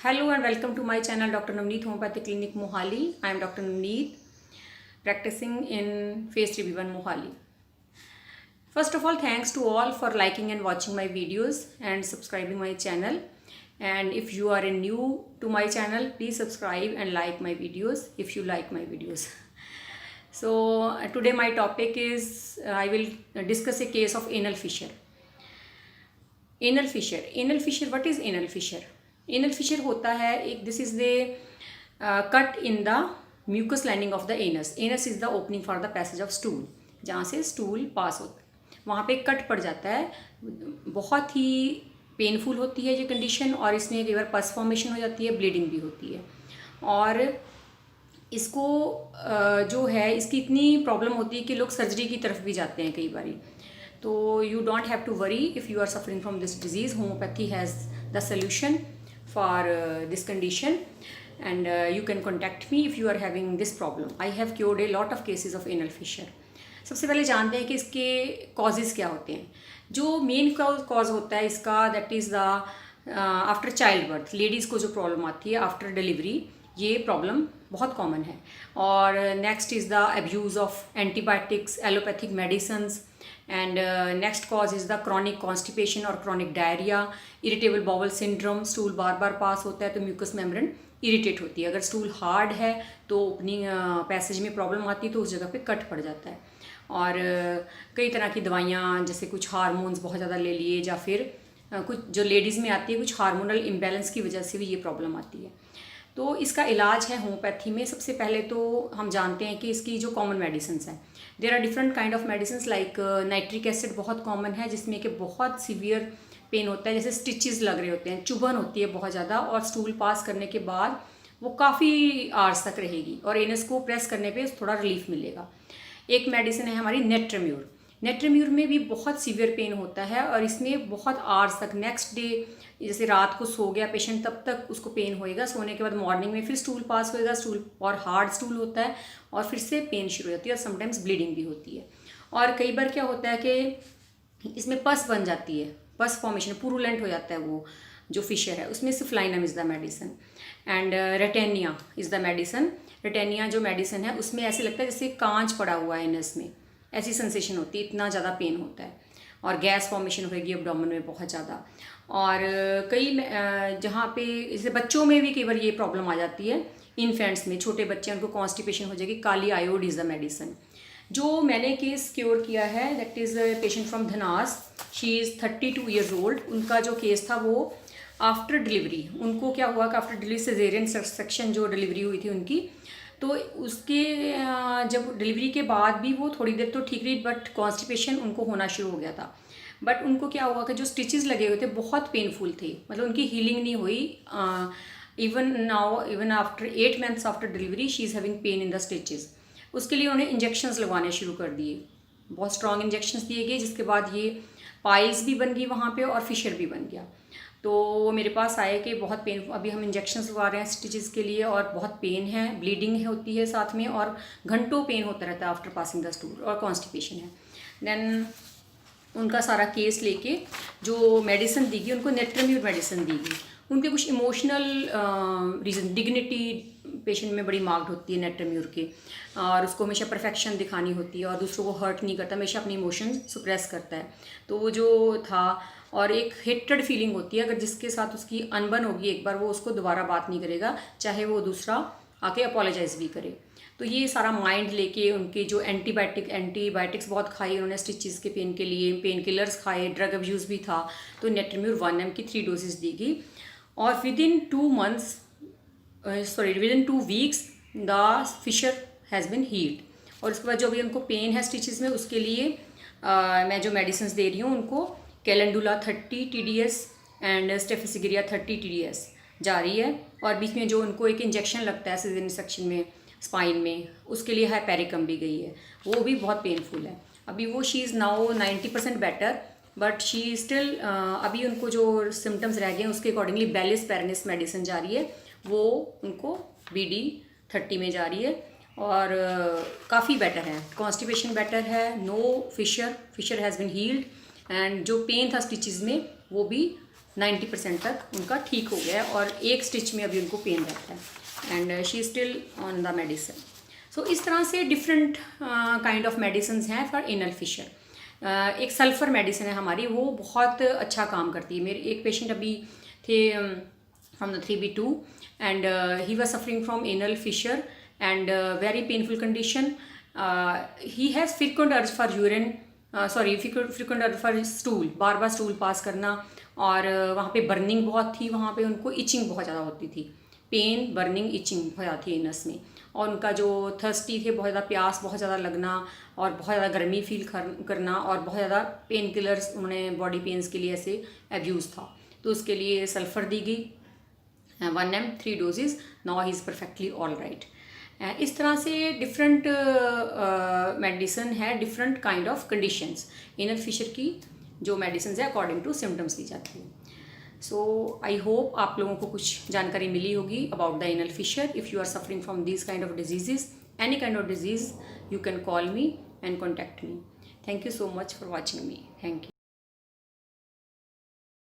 Hello and welcome to my channel Dr. Navneet Homeopathy Clinic Mohali. I am Dr. Navneet practicing in Phase 3B1 Mohali. First of all, thanks to all for liking and watching my videos and subscribing my channel. And if you are new to my channel, please subscribe and like my videos if you like my videos. So today my topic is I will discuss a case of anal fissure. Anal fissure, what is anal fissure? Anal fissure होता है एक, this is the cut in the mucous lining of the anus. Anus is the opening for the passage of stool, जहाँ से stool पास होता है वहाँ पे cut पड़ जाता है. बहुत ही पेनफुल होती है ये कंडीशन और इसमें कई बार पस फॉर्मेशन हो जाती है, ब्लीडिंग भी होती है. और इसको जो है इसकी इतनी प्रॉब्लम होती है कि लोग सर्जरी की तरफ भी जाते हैं कई बारी. तो you don't have to worry if you are suffering from this disease. Homeopathy has the solution for this condition and you can contact me if you are having this problem. I have cured a lot of cases of anal fissure. सबसे पहले जानते हैं कि इसके causes क्या होते हैं. जो मेन कॉज होता है इसका that is the after child birth. Ladies को जो प्रॉब्लम आती है आफ्टर डिलीवरी, ये प्रॉब्लम बहुत कॉमन है. और next is the abuse of antibiotics, allopathic medicines. And next cause is the chronic constipation और chronic diarrhoea, irritable bowel syndrome. Stool बार बार पास होता है तो म्यूकस मेम्ब्रेन इरिटेट होती है. अगर स्टूल हार्ड है तो ओपनिंग पैसेज में प्रॉब्लम आती है तो उस जगह पे कट पड़ जाता है. और कई तरह की दवाइयाँ जैसे कुछ हार्मोन्स बहुत ज़्यादा ले लिए या फिर कुछ जो लेडीज़ में आती है कुछ हार्मोनल इम्बैलेंस की वजह से भी ये प्रॉब्लम आती है. तो इसका इलाज है होम्योपैथी में. सबसे पहले तो हम जानते हैं कि इसकी जो कॉमन मेडिसिन्स हैं, there are different kind of medicines. Like nitric acid बहुत कॉमन है जिसमें कि बहुत सीवियर पेन होता है, जैसे स्टिचेस लग रहे होते हैं, चुभन होती है बहुत ज़्यादा और स्टूल पास करने के बाद वो काफ़ी आवर्स तक रहेगी और एनस को प्रेस करने पे थोड़ा रिलीफ मिलेगा. एक मेडिसिन है हमारी नेट्रेम्यूर. नेट्रेम्यूर में भी बहुत सीवियर पेन होता है और इसमें बहुत आवर्स तक, नेक्स्ट डे जैसे रात को सो गया पेशेंट तब तक उसको पेन होएगा. सोने के बाद मॉर्निंग में फिर स्टूल पास होएगा, स्टूल और हार्ड स्टूल होता है और फिर से पेन शुरू हो जाती है और समटाइम्स ब्लीडिंग भी होती है. और कई बार क्या होता है कि इसमें पस बन जाती है, पस फॉर्मेशन पुरुलेंट हो जाता है. वो जो फिशर है उसमें syphilinum is the medicine and ratanhia is the medicine. Ratanhia जो मेडिसिन है उसमें ऐसे लगता है जैसे कांच पड़ा हुआ है एनस में, ऐसी सेंसेशन होती है, इतना ज़्यादा पेन होता है. और गैस फॉर्मेशन होगी एब्डोमेन में बहुत ज़्यादा. और कई जहाँ पे जैसे बच्चों में भी कई बार ये प्रॉब्लम आ जाती है. इन्फेंट्स में, छोटे बच्चे उनको कॉन्स्टिपेशन हो जाएगी. काली आयोड इज़ द मेडिसिन. जो मैंने केस क्योर किया है that is patient from Dhanas. She is 32 years old. उनका जो केस था वो आफ्टर डिलीवरी, उनको क्या हुआ कि आफ्टर डिलीवरी सेजेरियन सेक्शन जो डिलीवरी हुई थी उनकी, तो उसके जब डिलीवरी के बाद भी वो थोड़ी देर तो ठीक रही बट कॉन्स्टिपेशन उनको होना शुरू हो गया था. बट उनको क्या हुआ कि जो स्टिचेस लगे हुए थे बहुत पेनफुल थे, मतलब उनकी हीलिंग नहीं हुई. Even now, even after 8 months after delivery she is having pain in the stitches. उसके लिए उन्हें इंजेक्शंस लगवाने शुरू कर दिए, बहुत स्ट्रॉन्ग इंजेक्शंस दिए गए, जिसके बाद ये पाइल्स भी बन गई वहाँ पे और फिशर भी बन गया. तो वो मेरे पास आए कि बहुत पेन, अभी हम इंजेक्शंस लगा रहे हैं स्टिचेस के लिए और बहुत पेन है, ब्लीडिंग होती है साथ में और घंटों पेन होता रहता है आफ्टर पासिंग द स्टूल और कॉन्स्टिपेशन है. देन उनका सारा केस लेके जो मेडिसिन दी गई उनको नेट्रेम्यूर मेडिसिन दी गई. उनके कुछ इमोशनल रीज़न, डिग्निटी पेशेंट में बड़ी मार्क्ड होती है नेट्रेम्यूर के, और उसको हमेशा परफेक्शन दिखानी होती है और दूसरों को हर्ट नहीं करता, हमेशा अपनी इमोशन सुप्रेस करता है. तो वो जो था, और एक हेट्रेड फीलिंग होती है, अगर जिसके साथ उसकी अनबन होगी एक बार वो उसको दोबारा बात नहीं करेगा चाहे वो दूसरा आके अपोलोजाइज़ भी करे. तो ये सारा माइंड लेके उनके जो एंटीबायोटिक्स बहुत खाई उन्होंने स्टिचेस के पेन के लिए, पेन किलर्स खाए, ड्रग अब्यूज़ भी था. तो नेट्रेम्यूर 1 mg की 3 डोजेस दी गई और within 2 weeks the fissure has been healed. और उसके बाद जो भी उनको पेन है स्टिचेस में उसके लिए मैं जो मेडिसिन दे रही हूँ उनको कैलेंडुला 30 TDS एंड स्टेफिसिग्रिया 30 TDS जा रही है. और बीच में जो उनको एक इंजेक्शन लगता है सीजन सेक्शन में स्पाइन में, उसके लिए हाइपेरिकम भी गई है, वो भी बहुत पेनफुल है. अभी वो she is now 90% better but she still अभी उनको जो सिम्टम्स रह गए हैं उसके अकॉर्डिंगली बेलिस पेरेनिस मेडिसिन जा रही है, वो उनको BD 30 में जा रही है और काफ़ी बेटर है. कॉन्स्टिपेशन बेटर है, no fissure has been healed and जो पेन था स्टिचेस में वो भी 90% तक उनका ठीक हो गया है और एक स्टिच में अभी उनको पेन रहता है and she still on the medicine. So इस तरह से डिफरेंट काइंड ऑफ मेडिसिन हैं फॉर एनल फिशर. एक सल्फ़र मेडिसिन है हमारी, वो बहुत अच्छा काम करती है. मेरे एक पेशेंट अभी थे from the 3B2 and he was suffering from anal fissure and very painful condition. He has frequent urge for urine, frequent urge for stool, बार बार स्टूल पास करना और वहाँ पे बर्निंग बहुत थी, वहाँ पे उनको इचिंग बहुत ज़्यादा होती थी. पेन, बर्निंग, इचिंग बहुत ज़्यादा थी एनस में. और उनका जो थर्स्टी थे, बहुत ज़्यादा प्यास बहुत ज़्यादा लगना और बहुत ज़्यादा गर्मी फील करना और बहुत ज़्यादा पेन किलर्स उन्होंने बॉडी पेन्स के लिए ऐसे एब्यूज़ था. तो उसके लिए सल्फ़र दी गई 1 ml 3 doses. Now he is perfectly all right. इस तरह से डिफरेंट मेडिसिन है, different kind of conditions. Anal fissure की जो मेडिसिन है अकॉर्डिंग टू सिम्टम्स दी जाती है. सो आई होप आप लोगों को कुछ जानकारी मिली होगी about the anal fissure. If you are suffering from this kind of diseases, any kind of disease, you can call me and contact me. Thank you so much for watching me. Thank you.